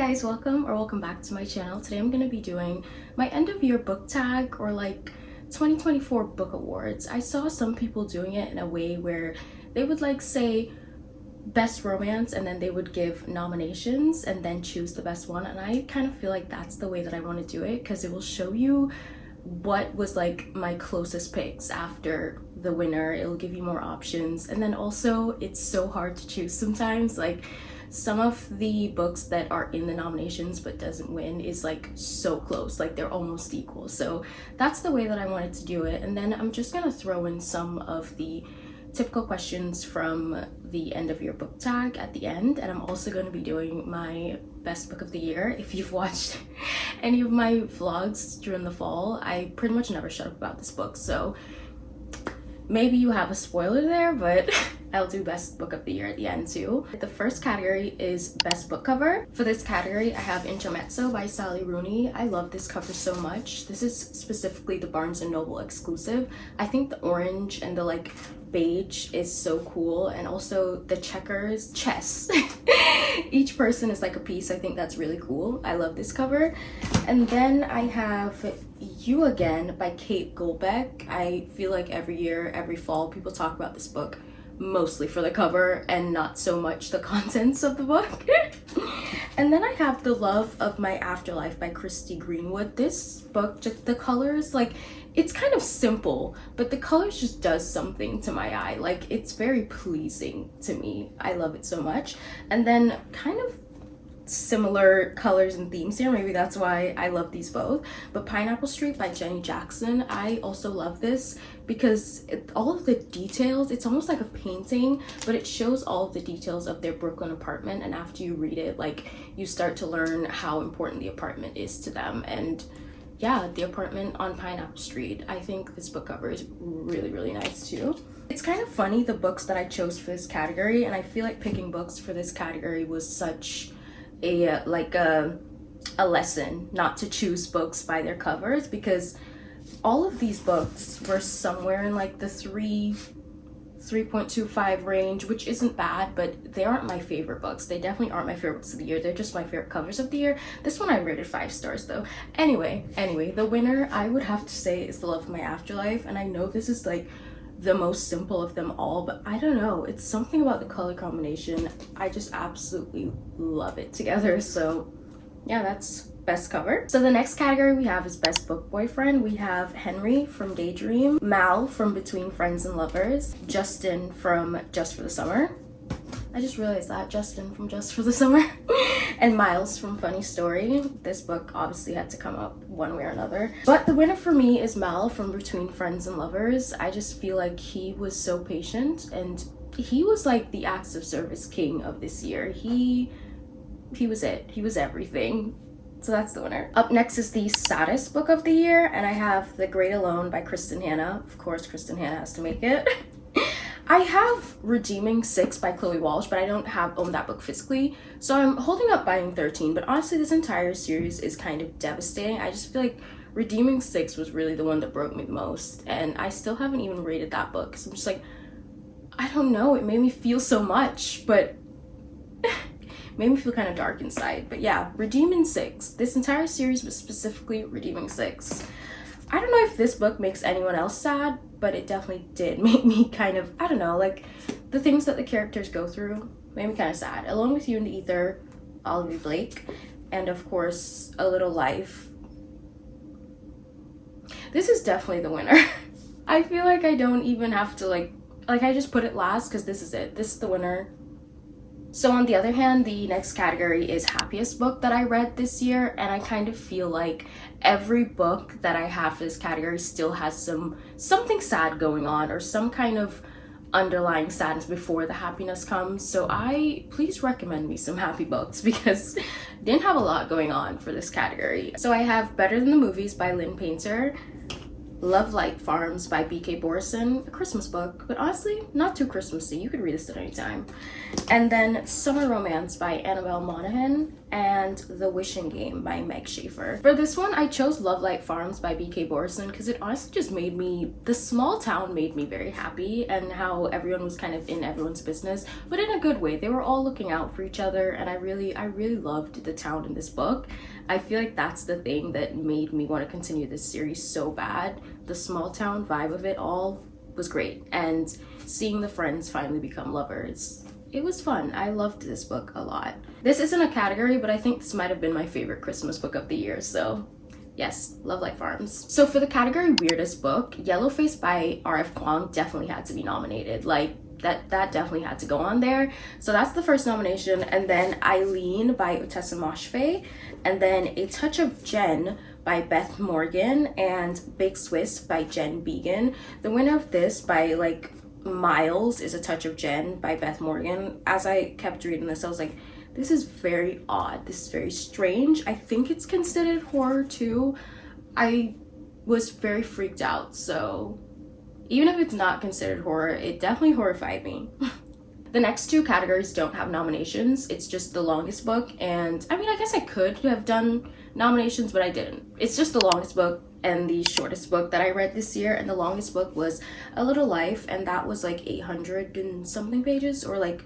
guys, welcome back to my channel. Today I'm going to be doing my end of year book tag, or like 2024 book awards. I saw some people doing it in a way where they would like say best romance and then they would give nominations and then choose the best one, and I kind of feel like that's the way that I want to do it, because it will show you what was like my closest picks after the winner. It'll give you more options, and then also it's so hard to choose sometimes. Like some of the books that are in the nominations but doesn't win is like so close, like they're almost equal. So that's the way that I wanted to do it. And then I'm just gonna throw in some of the typical questions from the end of your book tag at the end, and I'm also going to be doing my best book of the year. If you've watched any of my vlogs during the fall, I pretty much never shut up about this book, so maybe you have a spoiler there, but I'll do best book of the year at the end too. The first category is best book cover. For this category, I have Intermezzo by Sally Rooney. I love this cover so much. This is specifically the Barnes & Noble exclusive. I think the orange and the like beige is so cool, and also the checkers chess. Each person is like a piece. I think that's really cool. I love this cover. And then I have You Again by Kate Goldbeck. I feel like every year, every fall, people talk about this book mostly for the cover and not so much the contents of the book. And then I have The Love of My Afterlife by Christy Greenwood. This book, just the colors, like it's kind of simple, but the colors just does something to my eye. Like it's very pleasing to me. I love it so much. And then kind of similar colors and themes here, maybe that's why I love these both, but Pineapple Street by Jenny Jackson. I also love this because all of the details, it's almost like a painting, but it shows all of the details of their Brooklyn apartment, and after you read it, like you start to learn how important the apartment is to them. And yeah, the apartment on Pineapple Street, I think this book cover is really nice too. It's kind of funny, the books that I chose for this category, and I feel like picking books for this category was such a lesson not to choose books by their covers, because all of these books were somewhere in like the 3.25 range, which isn't bad, but they aren't my favorite books. They definitely aren't my favorite books of the year. They're just my favorite covers of the year. This one I rated 5 stars though. Anyway, the winner I would have to say is The Love of My Afterlife, and I know this is like the most simple of them all, but I don't know, it's something about the color combination. I just absolutely love it together. So yeah, that's best cover. So the next category we have is best book boyfriend. We have Henry from Daydream, Mal from Between Friends and Lovers, Justin from Just for the Summer. I just realized that, Justin from Just for the Summer. And Miles from Funny Story. This book obviously had to come up one way or another, but the winner for me is Mal from Between Friends and Lovers. I just feel like he was so patient, and he was like the acts of service king of this year. He was it. He was everything. So that's the winner. Up next is the saddest book of the year, and I have The Great Alone by Kristen Hanna. Of course, Kristen Hanna has to make it. I have Redeeming 6 by Chloe Walsh, but I don't own that book physically, so I'm holding up buying 13. But honestly, this entire series is kind of devastating. I just feel like Redeeming 6 was really the one that broke me the most, and I still haven't even rated that book, because I'm just like, I don't know, it made me feel so much, but made me feel kind of dark inside. But yeah, Redeeming 6. This entire series was specifically Redeeming 6. I don't know if this book makes anyone else sad, but it definitely did make me kind of, I don't know, like the things that the characters go through made me kind of sad. Along with You in the Ether, Olivia Blake, and of course A Little Life. This is definitely the winner. I feel like I don't even have to like I just put it last because this is it. This is the winner. So on the other hand, the next category is happiest book that I read this year, and I kind of feel like every book that I have for this category still has something sad going on, or some kind of underlying sadness before the happiness comes. So please recommend me some happy books, because I didn't have a lot going on for this category. So I have Better Than the Movies by Lynn Painter, Love Light Farms by B.K. Borson, a Christmas book, but honestly, not too Christmassy. You could read this at any time. And then Summer Romance by Annabelle Monaghan. and The Wishing Game by Meg Schaefer. For this one, I chose Love Light Farms by B.K. Borison because it honestly just made me, the small town made me very happy, and how everyone was kind of in everyone's business, but in a good way. They were all looking out for each other, and I really loved the town in this book. I feel like that's the thing that made me want to continue this series so bad. The small town vibe of it all was great, and seeing the friends finally become lovers, it was fun. I loved this book a lot. This isn't a category, but I think this might have been my favorite Christmas book of the year, so yes, Love Light Farms. So for the category weirdest book, Yellowface by R.F. Kuang definitely had to be nominated. Like, that definitely had to go on there. So that's the first nomination. And then Eileen by Utessa Moshfegh, and then A Touch of Jen by Beth Morgan, and Big Swiss by Jen Began. The winner of this by like miles is A Touch of Jen by Beth Morgan. As I kept reading this, I was like, this is very odd. This is very strange. I think it's considered horror too. I was very freaked out. So even if it's not considered horror, it definitely horrified me. The next two categories don't have nominations. It's just the longest book. And I mean, I guess I could have done nominations, but I didn't. It's just the longest book and the shortest book that I read this year. And the longest book was A Little Life, and that was like 800 and something pages, or like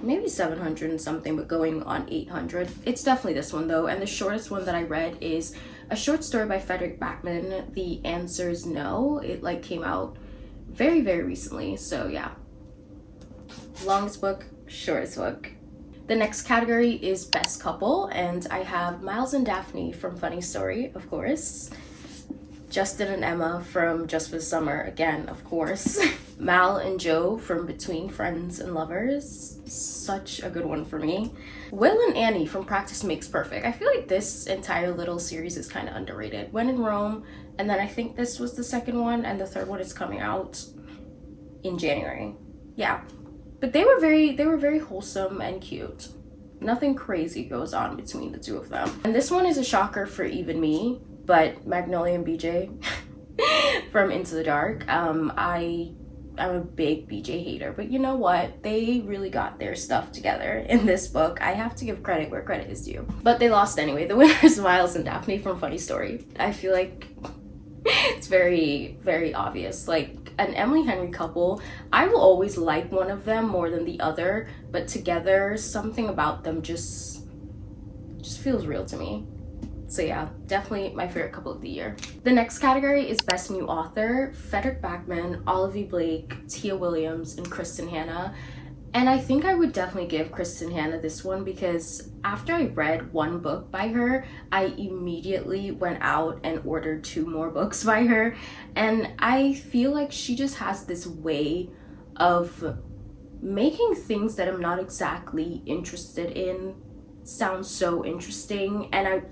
maybe 700 and something, but going on 800. It's definitely this one though. And the shortest one that I read is a short story by Frederick Backman, The Answer's No. It like came out very recently, so yeah. Longest book, shortest book. The next category is Best Couple, and I have Miles and Daphne from Funny Story, of course. Justin and Emma from Just for the Summer, again, of course. Mal and Joe from Between Friends and Lovers, such a good one for me. Will and Annie from Practice Makes Perfect. I feel like this entire little series is kind of underrated. When in Rome, and then I think this was the second one, and the third one is coming out in January. Yeah, but they were very wholesome and cute. Nothing crazy goes on between the two of them. And this one is a shocker for even me, but Magnolia and BJ from Into the Dark. I'm a big BJ hater, but you know what? They really got their stuff together in this book. I have to give credit where credit is due. But they lost anyway. The winner is Miles and Daphne from Funny Story. I feel like it's very obvious. Like, an Emily Henry couple, I will always like one of them more than the other, but together, something about them just feels real to me. So yeah, definitely my favorite couple of the year. The next category is Best New Author, Frederick Backman, Olivia Blake, Tia Williams, and Kristen Hanna. And I think I would definitely give Kristen Hanna this one because after I read one book by her, I immediately went out and ordered 2 more books by her. And I feel like she just has this way of making things that I'm not exactly interested in sound so interesting. And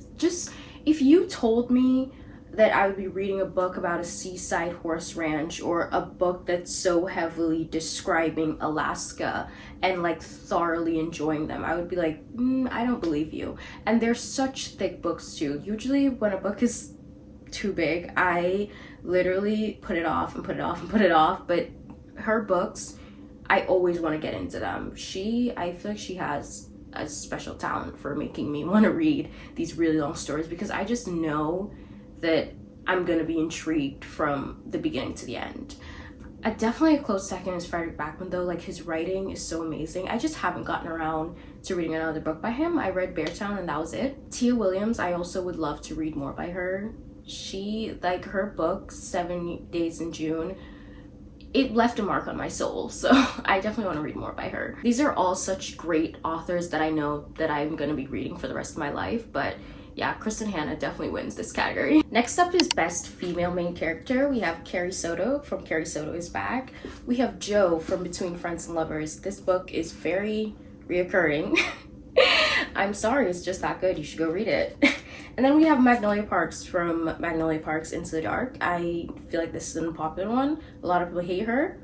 if you told me that I would be reading a book about a seaside horse ranch, or a book that's so heavily describing Alaska and like thoroughly enjoying them, I would be like, I don't believe you. And they're such thick books too. Usually when a book is too big, I literally put it off and put it off and put it off. But her books, I always want to get into them. I feel like she has a special talent for making me want to read these really long stories, because I just know that I'm gonna be intrigued from the beginning to the end. Definitely a close second is Frederick Backman though. Like, his writing is so amazing. I just haven't gotten around to reading another book by him. I read Beartown and that was it. Tia Williams, I also would love to read more by her. She, like, her book 7 Days in June, it left a mark on my soul, so I definitely want to read more by her. These are all such great authors that I know that I'm going to be reading for the rest of my life, but yeah, Kristen Hanna definitely wins this category. Next up is Best Female Main Character. We have Carrie Soto from Carrie Soto is Back. We have Jo from Between Friends and Lovers. This book is very reoccurring. I'm sorry, it's just that good. You should go read it. And then we have Magnolia Parks from Magnolia Parks Into the Dark. I feel like this is an unpopular one. A lot of people hate her.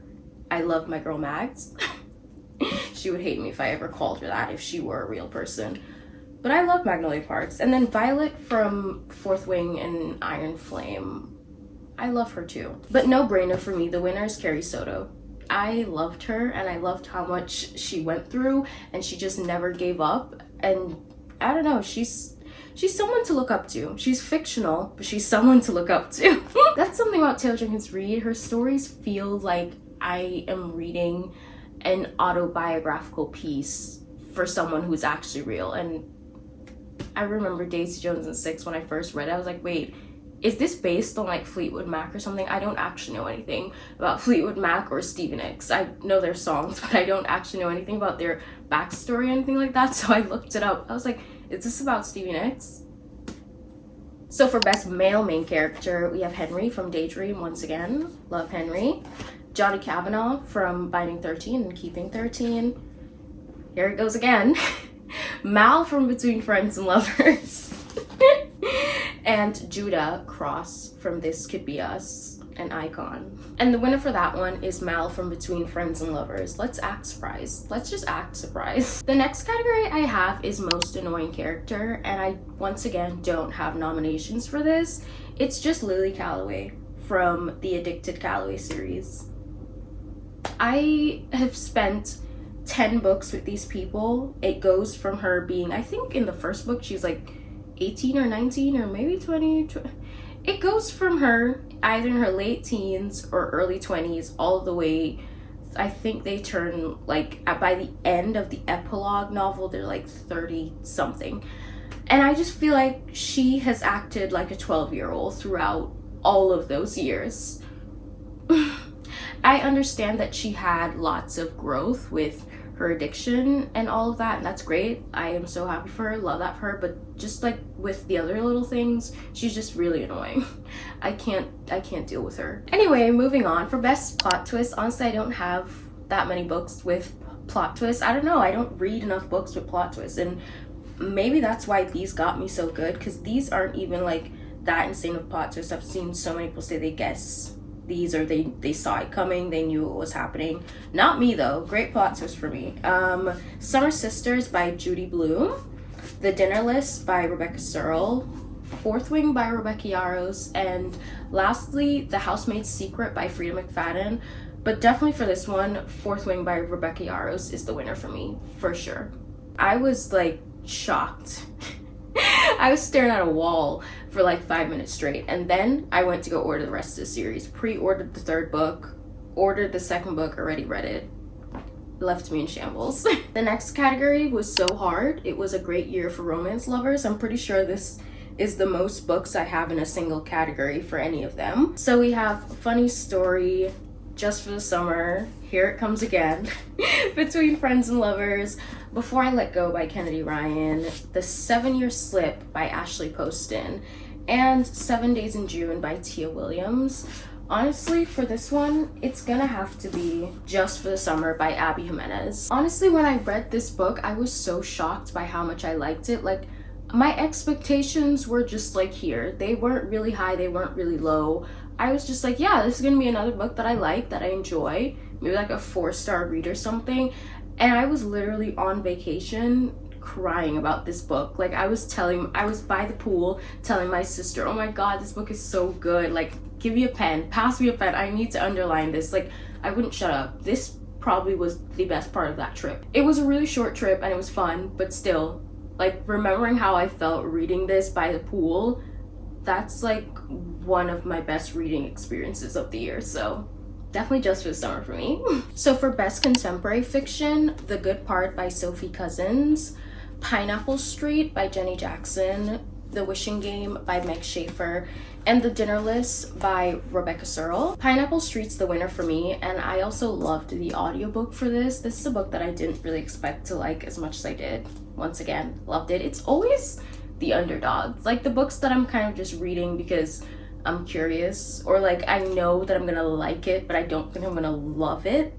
I love my girl Mags. She would hate me if I ever called her that if she were a real person. But I love Magnolia Parks. And then Violet from Fourth Wing and Iron Flame. I love her too. But no brainer for me, the winner is Carrie Soto. I loved her, and I loved how much she went through, and she just never gave up. And I don't know, she's someone to look up to. She's fictional, but she's someone to look up to. That's something about Taylor Jenkins Reid. Her stories feel like I am reading an autobiographical piece for someone who's actually real. And I remember Daisy Jones and Six, when I first read it, I was like, wait, is this based on like Fleetwood Mac or something? I don't actually know anything about Fleetwood Mac or Stevie Nicks. I know their songs, but I don't actually know anything about their backstory or anything like that. So I looked it up. I was like, is this about Stevie Nicks? So for best male main character, we have Henry from Daydream, once again. Love Henry. Johnny Kavanaugh from Binding 13 and Keeping 13. Here it goes again. Mal from Between Friends and Lovers. And Judah Cross from This Could Be Us, an icon. And the winner for that one is Mal from Between Friends and Lovers. Let's act surprised. Let's just act surprised. The next category I have is most annoying character, and I once again don't have nominations for this. It's just Lily Calloway from the Addicted Calloway series. I have spent 10 books with these people. It goes from her being, I think in the first book she's like 18 or 19 or maybe 20. It goes from her either in her late teens or early 20s all the way, I think they turn like by the end of the epilogue novel they're like 30 something, and I just feel like she has acted like a 12-year-old throughout all of those years. I understand that she had lots of growth with her addiction and all of that, and that's great. I am so happy for her, love that for her, but just like with the other little things, she's just really annoying. I can't deal with her. Anyway, moving on. For best plot twist, honestly, I don't have that many books with plot twists. I don't know, I don't read enough books with plot twists, and maybe that's why these got me so good, because these aren't even like that insane of plot twists. I've seen so many people say they guess these, or they saw it coming, they knew what was happening. Not me though. Great plot twist for me. Summer Sisters by Judy Blume, The Dinner List by Rebecca Searle, Fourth Wing by Rebecca Yarros, and lastly The Housemaid's Secret by Frida McFadden. But definitely for this one, Fourth Wing by Rebecca Yarros is the winner for me, for sure. I was like shocked. I was staring at a wall for like 5 minutes straight, and then I went to go order the rest of the series. Pre-ordered the third book, ordered the second book, already read it. Left me in shambles. The next category was so hard. It was a great year for romance lovers. I'm pretty sure this is the most books I have in a single category for any of them. So we have Funny Story, Just for the Summer, Here It Comes Again, Between Friends and Lovers, Before I Let Go by Kennedy Ryan, The 7-Year Slip by Ashley Poston, and 7 Days in June by Tia Williams. Honestly, for this one, it's gonna have to be Just for the Summer by Abby Jimenez. Honestly, when I read this book, I was so shocked by how much I liked it. Like, my expectations were just like here. They weren't really high, they weren't really low. I was just like, yeah, this is gonna be another book that I like, that I enjoy, maybe like a 4-star read or something. And I was literally on vacation crying about this book. Like, I was by the pool telling my sister, oh my god, this book is so good, like, give me a pen, pass me a pen, I need to underline this. Like, I wouldn't shut up. This probably was the best part of that trip. It was a really short trip and it was fun, but still, like, remembering how I felt reading this by the pool, that's like one of my best reading experiences of the year. So definitely Just for the Summer for me. So for best contemporary fiction, The Good Part by Sophie Cousins, Pineapple Street by Jenny Jackson, The Wishing Game by Meg Schaefer, and The Dinner List by Rebecca Searle. Pineapple Street's the winner for me, and I also loved the audiobook for this. This is a book that I didn't really expect to like as much as I did. Once again, loved it. It's always the underdogs, like the books that I'm kind of just reading because I'm curious, or like I know that I'm gonna like it but I don't think I'm gonna love it.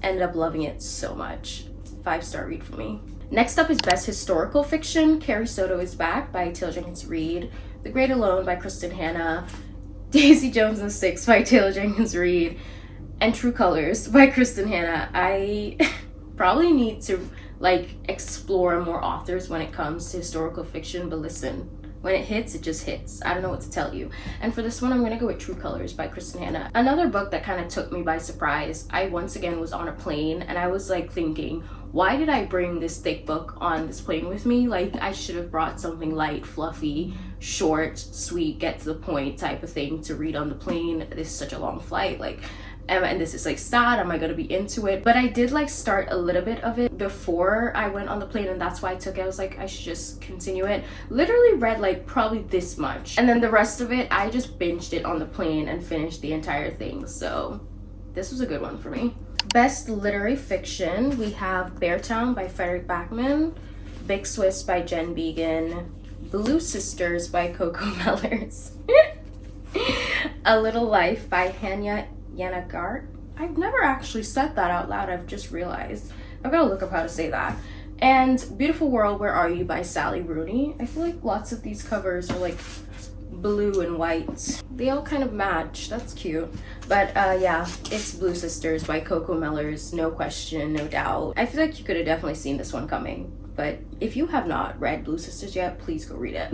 Ended up loving it so much. 5-star read for me. Next up is best historical fiction. Carrie Soto Is Back by Taylor Jenkins Reid, The Great Alone by Kristen Hanna, Daisy Jones and Six by Taylor Jenkins Reid, and True Colors by Kristen Hanna. I probably need to like explore more authors when it comes to historical fiction, but listen, When it hits, it just hits. I don't know what to tell you. And for this one, I'm gonna go with True Colors by Kristen Hanna. Another book that kind of took me by surprise. I once again was on a plane and I was like thinking, why did I bring this thick book on this plane with me? Like, I should have brought something light, fluffy, short, sweet, get to the point type of thing to read on the plane. This is such a long flight. Like, and this is like sad, am I gonna be into it? But I did like start a little bit of it before I went on the plane, and that's why I took it. I was like, I should just continue it. Literally read like probably this much, and then the rest of it I just binged it on the plane and finished the entire thing. So this was a good one for me. Best literary fiction, we have Beartown by Frederick Backman, Big Swiss by Jen Began, Blue Sisters by Coco Mellors, A Little Life by Hanya Yanagart. I've never actually said that out loud, I've just realized. I've got to look up how to say that. And Beautiful World, Where Are You by Sally Rooney. I feel like lots of these covers are like blue and white. They all kind of match, that's cute. But yeah, it's Blue Sisters by Coco Mellors, no question, no doubt. I feel like you could have definitely seen this one coming. But if you have not read Blue Sisters yet, please go read it.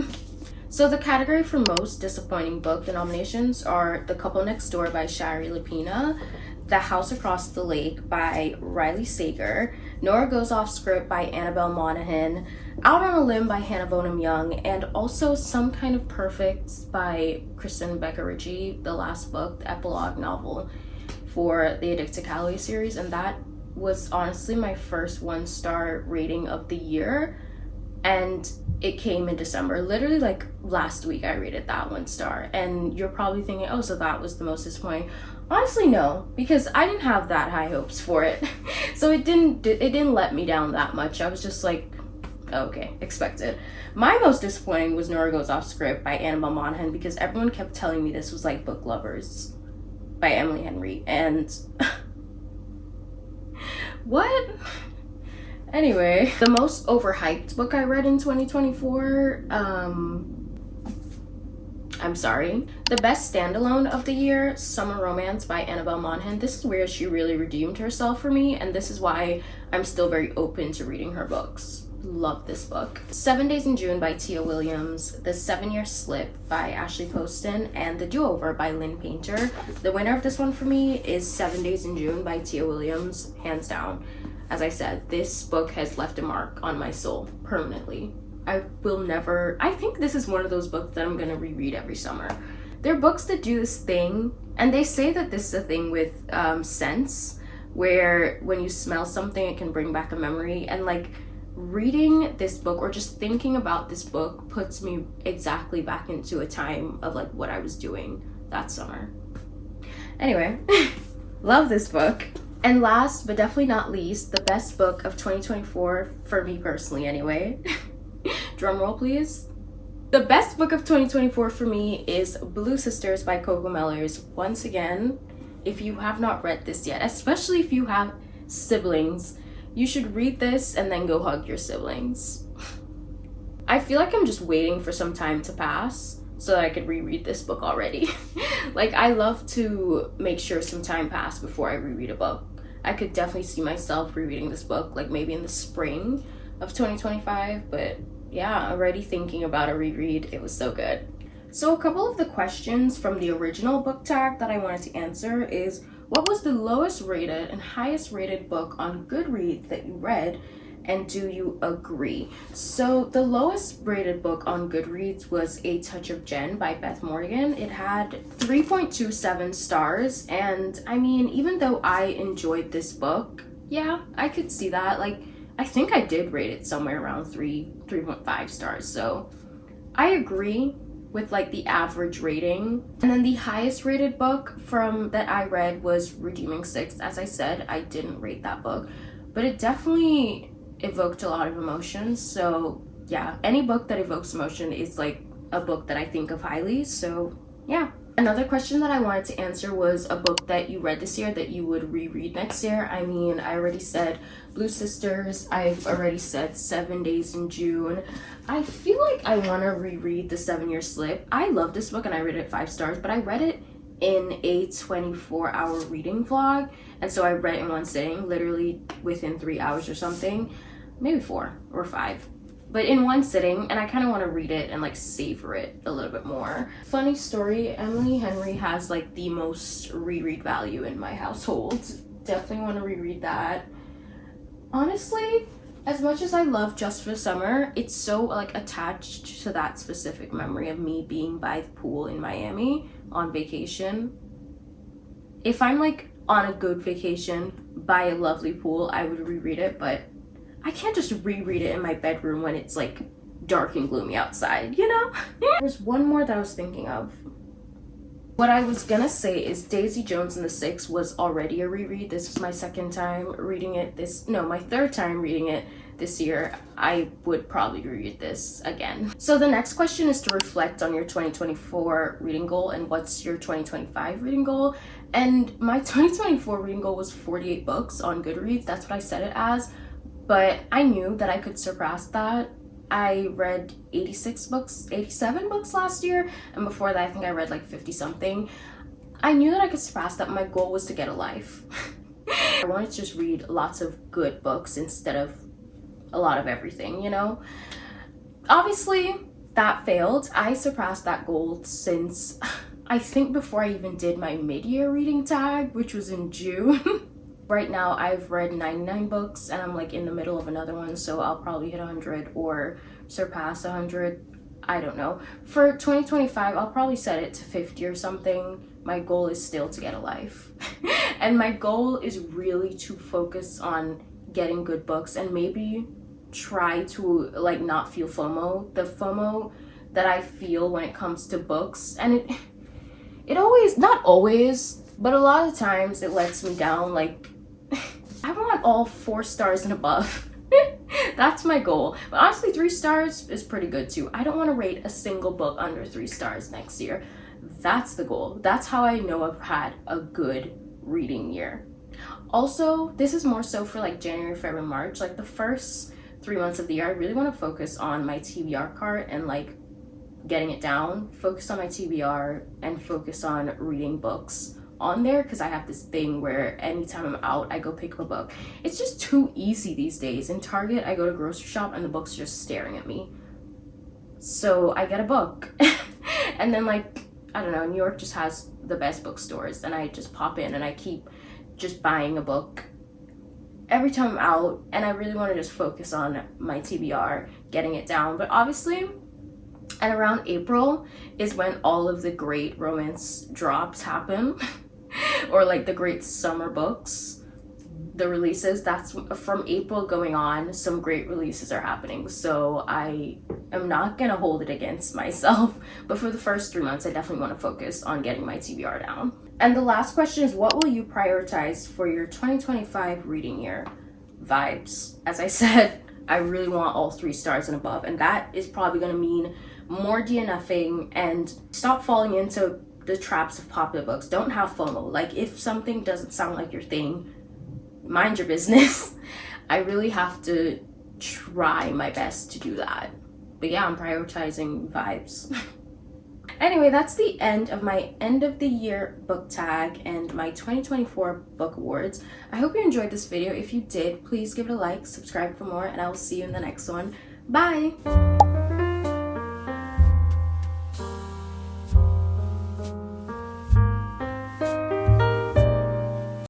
So the category for most disappointing book, the nominations are The Couple Next Door by Shari Lapina, The House Across the Lake by Riley Sager, Nora Goes Off Script by Annabelle Monaghan, Out on a Limb by Hannah Bonham Young, and also Some Kind of Perfect by Kristen Becker-Ritchie, the last book, the epilogue novel for the Addicted Calloway series. And that was honestly my first 1-star rating of the year. And it came in December. Literally like last week I rated that 1 star. And you're probably thinking, oh, so that was the most disappointing. Honestly, no, because I didn't have that high hopes for it. So it didn't let me down that much. I was just like, okay, expected. My most disappointing was Nora Goes Off Script by Annabelle Monaghan, because everyone kept telling me this was like Book Lovers by Emily Henry, and what? Anyway, the most overhyped book I read in 2024, I'm sorry. The best standalone of the year, Summer Romance by Annabelle Monaghan. This is where she really redeemed herself for me, and this is why I'm still very open to reading her books. Love this book. 7 Days in June by Tia Williams, The 7-Year Slip by Ashley Poston, and The Do-Over by Lynn Painter. The winner of this one for me is 7 Days in June by Tia Williams, hands down. As I said, this book has left a mark on my soul permanently. I think this is one of those books that I'm gonna reread every summer. They're books that do this thing, and they say that this is a thing with scents, where when you smell something, it can bring back a memory. And like, reading this book or just thinking about this book puts me exactly back into a time of like what I was doing that summer. Anyway, love this book. And last but definitely not least, the best book of 2024 for me personally anyway. Drum roll please. The best book of 2024 for me is Blue Sisters by Coco Mellors. Once again, if you have not read this yet, especially if you have siblings, you should read this and then go hug your siblings. I feel like I'm just waiting for some time to pass so that I could reread this book already. Like, I love to make sure some time passed before I reread a book. I could definitely see myself rereading this book, like maybe in the spring of 2025, but yeah, already thinking about a reread. It was so good. So a couple of the questions from the original book tag that I wanted to answer is, what was the lowest rated and highest rated book on Goodreads that you read, and do you agree? So the lowest rated book on Goodreads was A Touch of Jen by Beth Morgan. It had 3.27 stars, and I mean, even though I enjoyed this book, yeah, I could see that. Like, I think I did rate it somewhere around 3.5 stars, so I agree with like the average rating. And then the highest rated book from that I read was Redeeming Six. As I said, I didn't rate that book, but it definitely evoked a lot of emotions. So yeah, any book that evokes emotion is like a book that I think of highly. So yeah. Another question that I wanted to answer was a book that you read this year that you would reread next year. I mean, I already said Blue Sisters. I've already said 7 Days in June. I feel like I want to reread The 7-Year Slip. I love this book and I rated it 5 stars, but I read it in a 24-hour reading vlog. And so I read it in one sitting, literally within 3 hours or something. Maybe 4 or 5. but in one sitting, and I kind of want to read it and like savor it a little bit more. Funny story, Emily Henry has like the most reread value in my household. Definitely want to reread that. Honestly, as much as I love Just for the Summer, it's so like attached to that specific memory of me being by the pool in Miami on vacation. If I'm like on a good vacation by a lovely pool, I would reread it, but I can't just reread it in my bedroom when it's like dark and gloomy outside, you know? There's one more that I was thinking of. What I was gonna say is Daisy Jones and the Six was already a reread. This was my second time reading it my third time reading it this year. I would probably reread this again. So the next question is to reflect on your 2024 reading goal and what's your 2025 reading goal. And my 2024 reading goal was 48 books on Goodreads. That's what I set it as, but I knew that I could surpass that. I read 87 books last year, and before that I think I read like 50 something. I knew that I could surpass that. My goal was to get a life. I wanted to just read lots of good books instead of a lot of everything, you know? Obviously that failed. I surpassed that goal since I think before I even did my mid-year reading tag, which was in June. Right now I've read 99 books and I'm like in the middle of another one, so I'll probably hit 100 or surpass 100. I don't know. For 2025 I'll probably set it to 50 or something. My goal is still to get a life. And my goal is really to focus on getting good books and maybe try to like not feel FOMO. The FOMO that I feel when it comes to books, and it always, not always, but a lot of times it lets me down. Like I want all 4 stars and above. That's my goal. But honestly, 3 stars is pretty good too. I don't want to rate a single book under 3 stars next year. That's the goal. That's how I know I've had a good reading year. Also, this is more so for like January, February, March. Like the first 3 months of the year, I really want to focus on my TBR cart and like getting it down. Focus on my TBR and focus on reading books on there, because I have this thing where anytime I'm out I go pick up a book. It's just too easy these days. In Target I go to grocery shop and the book's just staring at me, so I get a book. And then like I don't know, New York just has the best bookstores and I just pop in and I keep just buying a book every time I'm out, and I really want to just focus on my TBR, getting it down. But obviously at around April is when all of the great romance drops happen. Or like the great summer books, the releases. That's from April going on, some great releases are happening, so I am not gonna hold it against myself. But for the first 3 months I definitely want to focus on getting my TBR down. And the last question is, what will you prioritize for your 2025 reading year? Vibes. As I said, I really want all 3 stars and above, and that is probably going to mean more DNFing and stop falling into the traps of popular books. Don't have FOMO. Like if something doesn't sound like your thing, mind your business. I really have to try my best to do that. But yeah, I'm prioritizing vibes. Anyway, that's the end of my end of the year book tag and my 2024 book awards. I hope you enjoyed this video. If you did, please give it a like, subscribe for more, and I will see you in the next one. Bye!